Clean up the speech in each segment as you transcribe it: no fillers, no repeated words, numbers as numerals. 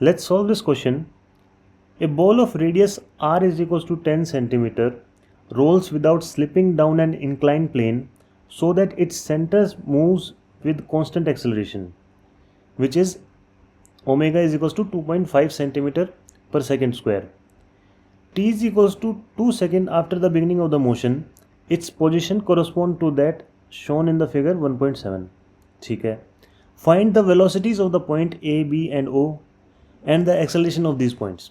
Let's solve this question. A ball of radius r is equals to 10 centimeter rolls without slipping down an inclined plane so that its center moves with constant acceleration, which is omega is equals to 2.5 centimeter per second square. T is equals to 2 seconds after the beginning of the motion. Its position correspond to that shown in the figure 1.7. ठीक है. Find the velocities of the point A, B and O and the acceleration of these points.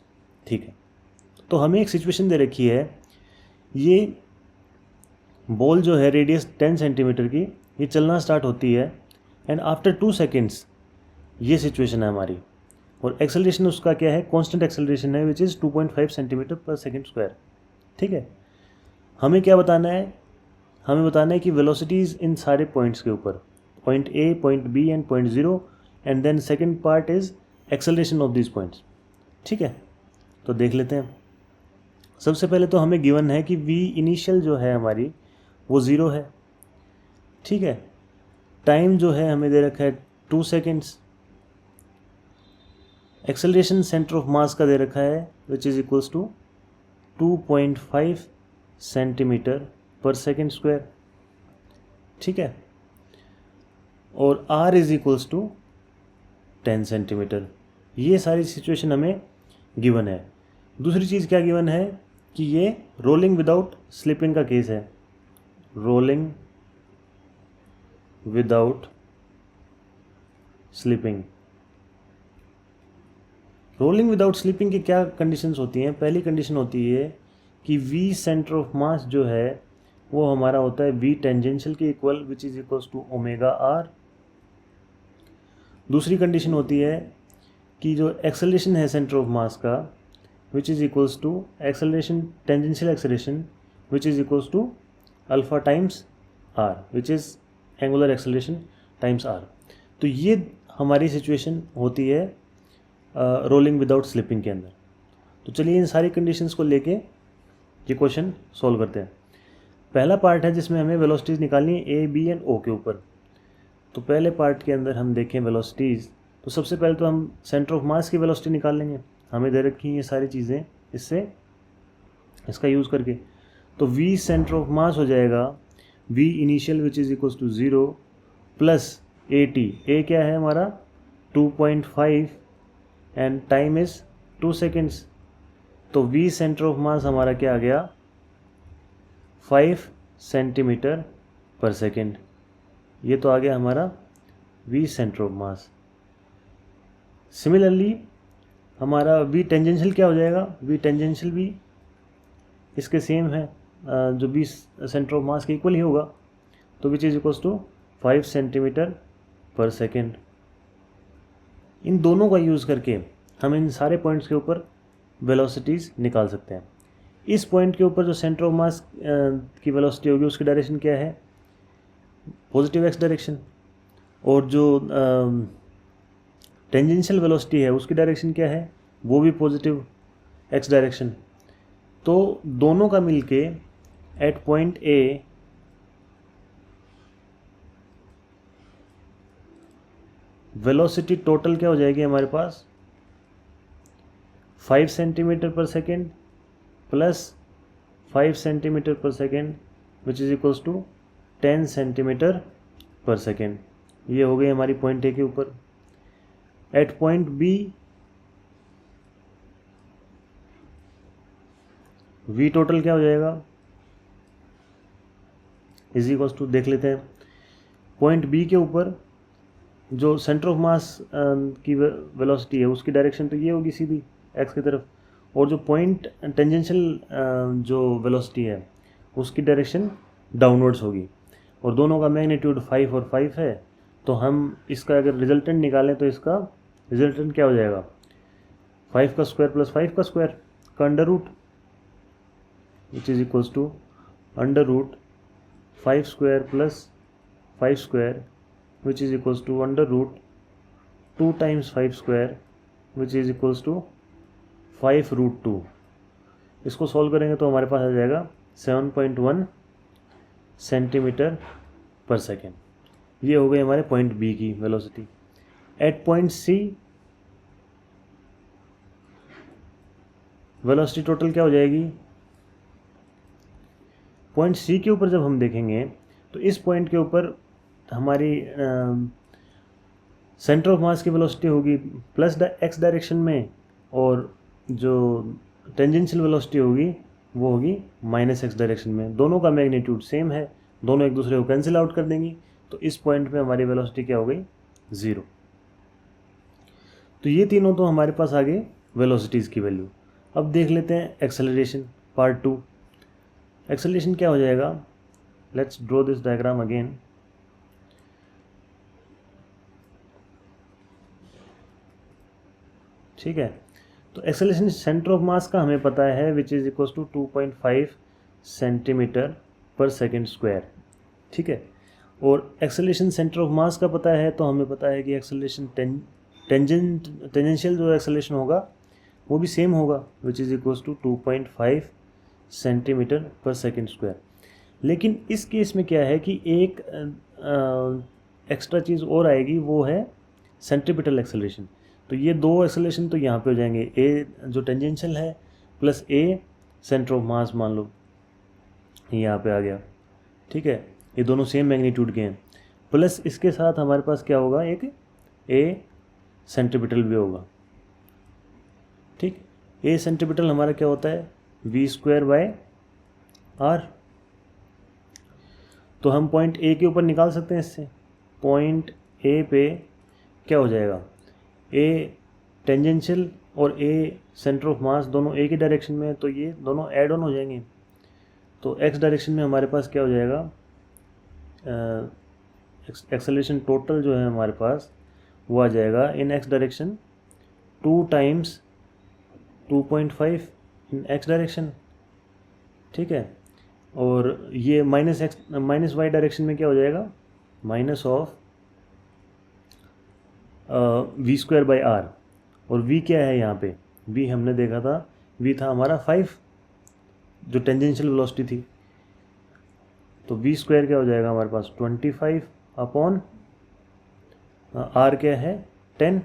ठीक है. तो हमें एक situation दे रखी है, ये बॉल जो है रेडियस 10 सेंटीमीटर की, ये चलना स्टार्ट होती है एंड आफ्टर 2 सेकेंड्स ये सिचुएशन है हमारी, और एक्सेलरेशन उसका क्या है, कांस्टेंट एक्सेलरेशन है, which is 2.5 centimetre per second square. ठीक है. हमें क्या बताना है, हमें बताना है कि वेलोसिटीज़ इन सारे पॉइंट्स के ऊपर, point A, point B and point zero, and then second part is acceleration of this points. ठीक है. तो देख लेते हैं. सबसे पहले तो हमें गिवन है कि v इनिशियल जो है हमारी वो 0 है. ठीक है. टाइम जो है हमें दे रखा है 2 seconds. Acceleration centre of mass का दे रखा है which is equals to 2.5 centimetre per second square. ठीक है. और r is equals to 10 centimetre. ये सारी सिचुएशन हमें गिवन है. दूसरी चीज़ क्या गिवन है कि ये रोलिंग विदाउट स्लिपिंग का केस है. Rolling without slipping. Rolling without slipping की क्या कंडीशंस होती हैं. पहली कंडीशन होती है कि v सेंटर ऑफ मास जो है वो हमारा होता है v टेंजेंशियल के equal which is equals to omega r. दूसरी कंडीशन होती है कि जो एक्सेलरेशन है सेंटर ऑफ मास का which is equals to acceleration, tangential acceleration which is equals to alpha times r, which is angular acceleration times r. तो ये हमारी सिचुएशन होती है रोलिंग विदाउट स्लिपिंग के अंदर. तो चलिए इन सारी कंडीशंस को लेके ये क्वेश्चन सॉल्व करते हैं. पहला पार्ट है जिसमें हमें वेलोसिटीज़ निकालनी है ए, बी एंड ओ के ऊपर. तो पहले पार्ट के अंदर हम देखें वेलोसिटीज़, तो सबसे पहले तो हम सेंटर ऑफ मास की वेलोसिटी निकाल लेंगे. हमें दे रखी हैं ये सारी चीज़ें, इससे इसका यूज़ करके. तो v सेंटर ऑफ मास हो जाएगा v initial which is equals to 0 plus AT. A क्या है हमारा 2.5 एंड टाइम इज़ 2 सेकेंड्स. तो v सेंटर ऑफ मास हमारा क्या आ गया 5 सेंटीमीटर पर सेकेंड. ये तो आ गया हमारा v centre of mass. Similarly हमारा v टेंजेंशियल क्या हो जाएगा, v टेंजेंशियल भी इसके सेम है, जो v सेंटर ऑफ मास के इक्वल ही होगा. तो which is equals to 5 centimetre per second. इन दोनों का यूज़ करके हम इन सारे पॉइंट्स के ऊपर वेलोसिटीज़ निकाल सकते हैं. इस पॉइंट के ऊपर जो सेंटर ऑफ मास की वेलोसिटी होगी उसकी डायरेक्शन क्या है, पॉजिटिव एक्स डायरेक्शन. और जो टेंजेंशियल वेलोसिटी है उसकी डायरेक्शन क्या है, वो भी पॉजिटिव एक्स डायरेक्शन. तो दोनों का मिलके at point A velocity total क्या हो जाएगी हमारे पास 5 centimetre per second plus 5 centimetre per second which is equals to 10 centimetre per second. ये हो गई हमारी पॉइंट ए के ऊपर. At point B v total क्या हो जाएगा इज इक्वल्स टू, देख लेते हैं. पॉइंट बी के ऊपर जो सेंटर ऑफ मास की वेलोसिटी है उसकी डायरेक्शन तो ये होगी सीधी एक्स की तरफ, और जो पॉइंट टेंजेंशियल जो वेलोसिटी है उसकी डायरेक्शन डाउनवर्ड्स होगी. और दोनों का मैग्नीट्यूड 5 और 5 है. तो हम इसका अगर रिजल्टेंट निकालें तो इसका रिजल्टेंट क्या हो जाएगा 5 का स्क्वायर प्लस 5 का स्क्वायर का under root which is equals to under root 5 square plus 5 square which is equals to under root 2 times 5 square which is equals to 5 root 2. इसको सॉल्व करेंगे तो हमारे पास आ जाएगा 7.1 सेंटीमीटर पर सेकेंड. ये हो गई हमारे पॉइंट बी की velocity. At point C velocity total क्या हो जाएगी, पॉइंट सी के ऊपर जब हम देखेंगे तो इस पॉइंट के ऊपर हमारी सेंटर ऑफ मास की वेलोसिटी होगी प्लस एक्स डायरेक्शन में, और जो टेंजेंशियल वेलोसिटी होगी वो होगी माइनस एक्स डायरेक्शन में। दोनों का मैग्नीट्यूड सेम है, दोनों एक दूसरे को कैंसिल आउट कर देंगी, तो इस पॉइंट पे हमारी वेलोसिटी क्या हो गई, 0। तो ये तीनों तो हमारे पास आ गए वेलोसिटीज़ की वैल्यू। अब देख लेते हैं एक्सेलरेशन पार्ट 2। एक्सेलरेशन क्या हो जाएगा, let's draw this diagram again. ठीक है, तो एक्सेलरेशन सेंटर ऑफ मास का हमें पता है which is equal to 2.5 centimetre per second square. ठीक है, और एक्सेलरेशन सेंटर ऑफ मास का पता है, तो हमें पता है कि एक्सेलरेशन टेंजेंशियल जो एक्सेलरेशन होगा वो भी सेम होगा, which is equal to 2.5 centimetre per second square. लेकिन इस केस में क्या है कि एक एक्स्ट्रा चीज़ और आएगी, वो है सेंट्रीपिटल एक्सेलरेशन। तो ये दो एक्सेलरेशन तो यहाँ पे हो जाएंगे, ए जो टेंजेंशियल है प्लस ए सेंटर ऑफ मास, मान लो यहाँ पे आ गया। ठीक है, ये दोनों सेम मैग्नीट्यूड के हैं, प्लस इसके साथ हमारे पास क्या होगा, एक ए सेंट्रीपिटल भी होगा। ठीक, ए सेंट्रीपिटल हमारा क्या होता है, v²/r। तो हम पॉइंट ए के ऊपर निकाल सकते हैं इससे। पॉइंट ए पे क्या हो जाएगा, ए टेंजेंशियल और ए सेंटर ऑफ मास दोनों एक ही डायरेक्शन में है, तो ये दोनों ऐड ऑन हो जाएंगे। तो एक्स डायरेक्शन में हमारे पास क्या हो जाएगा, एक्सेलरेशन टोटल जो है हमारे पास वो आ जाएगा इन एक्स डायरेक्शन 2 टाइम्स 2.5 इन एक्स डायरेक्शन। ठीक है, और ये माइनस वाई डायरेक्शन में क्या हो जाएगा, माइनस ऑफ v²/r। और v क्या है यहाँ पे, v हमने देखा था, v था हमारा 5 जो टेंजेंशियल वेलोसिटी थी। तो v² क्या हो जाएगा हमारे पास 25 अपॉन r क्या है 10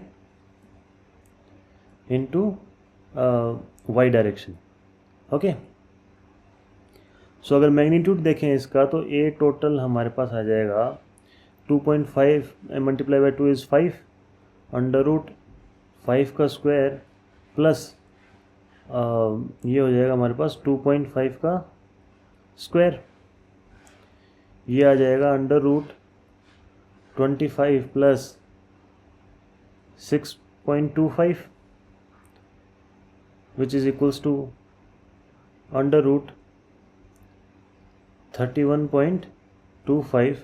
इंटू वाई डायरेक्शन। ओके, सो अगर मैग्नीट्यूड देखें इसका, तो ए टोटल हमारे पास आ जाएगा 2.5 multiply by 2 is 5 under root 5 का स्क्वायर प्लस ये हो जाएगा हमारे पास 2.5 का स्क्वायर, ये आ जाएगा under root 25 plus 6.25 which is equals to under root 31.25।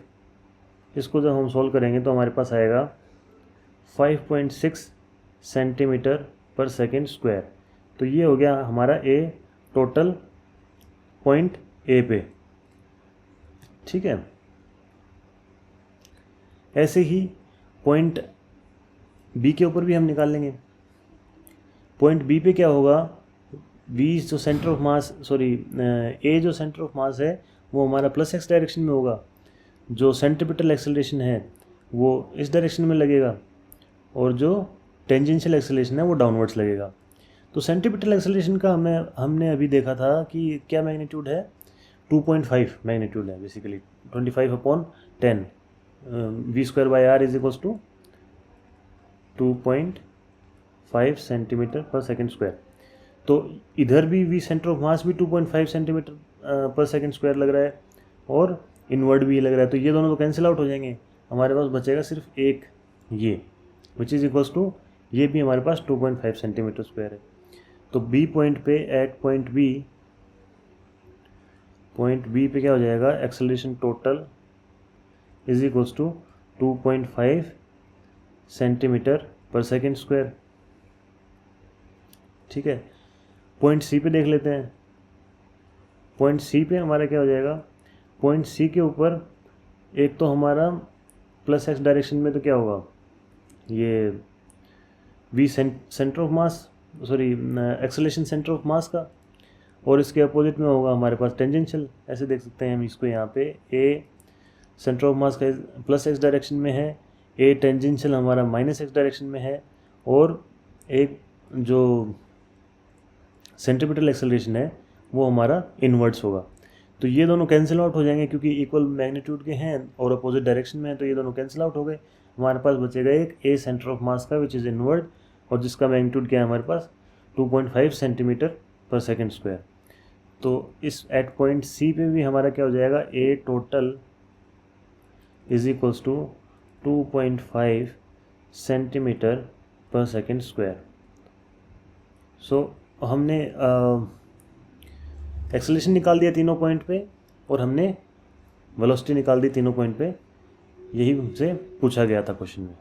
इसको जब हम सॉल्व करेंगे तो हमारे पास आएगा 5.6 सेंटीमीटर पर सेकेंड स्क्वायर। तो ये हो गया हमारा ए टोटल पॉइंट ए पे। ठीक है, ऐसे ही पॉइंट बी के ऊपर भी हम निकाल लेंगे। पॉइंट बी पे क्या होगा, बी जो सेंटर ऑफ मास ए जो सेंटर ऑफ मास है वो हमारा प्लस एक्स डायरेक्शन में होगा, जो सेंट्रीपिटल एक्सेलरेशन है वो इस डायरेक्शन में लगेगा, और जो टेंजेंशियल एक्सेलरेशन है वो डाउनवर्ड्स लगेगा। तो सेंट्रीपिटल एक्सेलरेशन का हमने अभी देखा था कि क्या मैग्नीट्यूड है, 2.5 मैग्नीट्यूड है basically, 25/10 v²/r is equals to 2.5 centimetre per second square. तो इधर भी v सेंटर ऑफ मास भी 2.5 सेंटीमीटर पर सेकेंड स्क्वायर लग रहा है, और इनवर्ड भी लग रहा है, तो ये दोनों तो कैंसिल आउट हो जाएंगे, हमारे पास बचेगा सिर्फ एक ये, विच इज़ इक्वल्स टू ये भी हमारे पास 2.5 सेंटीमीटर स्क्वायर है। तो बी पॉइंट पे एट पॉइंट बी पे क्या हो जाएगा, acceleration total is equals to 2.5 centimetre per second square. ठीक है, पॉइंट सी पे देख लेते हैं। पॉइंट सी पे हमारा क्या हो जाएगा, पॉइंट सी के ऊपर एक तो हमारा प्लस एक्स डायरेक्शन में तो क्या होगा, ये v centre of mass acceleration centre of mass का, और इसके अपोजिट में होगा हमारे पास टेंजेंशियल। ऐसे देख सकते हैं हम इसको, यहाँ पे ए सेंटर ऑफ मास का प्लस एक्स डायरेक्शन में है, ए टेंजेंशियल हमारा माइनस एक्स डायरेक्शन में है, और एक जो सेंट्रीपिटल एक्सेलरेशन है वो हमारा इनवर्ड्स होगा। तो ये दोनों कैंसिल आउट हो जाएंगे क्योंकि इक्वल मैग्नीट्यूड के हैं और अपोजिट डायरेक्शन में हैं, तो ये दोनों कैंसिल आउट हो गए। हमारे पास बचेगा एक ए सेंटर ऑफ मास का विच इज़ इनवर्ड और जिसका मैग्नीट्यूड क्या है हमारे पास 2.5 सेंटीमीटर पर सेकेंड स्क्वायर। तो इस एट पॉइंट सी पे भी हमारा क्या हो जाएगा, a total is equals to 2.5 centimetre per second square. So हमने एक्सेलरेशन निकाल दिया तीनों पॉइंट पे और हमने वेलोसिटी निकाल दी तीनों पॉइंट पे, यही हमसे पूछा गया था क्वेश्चन में।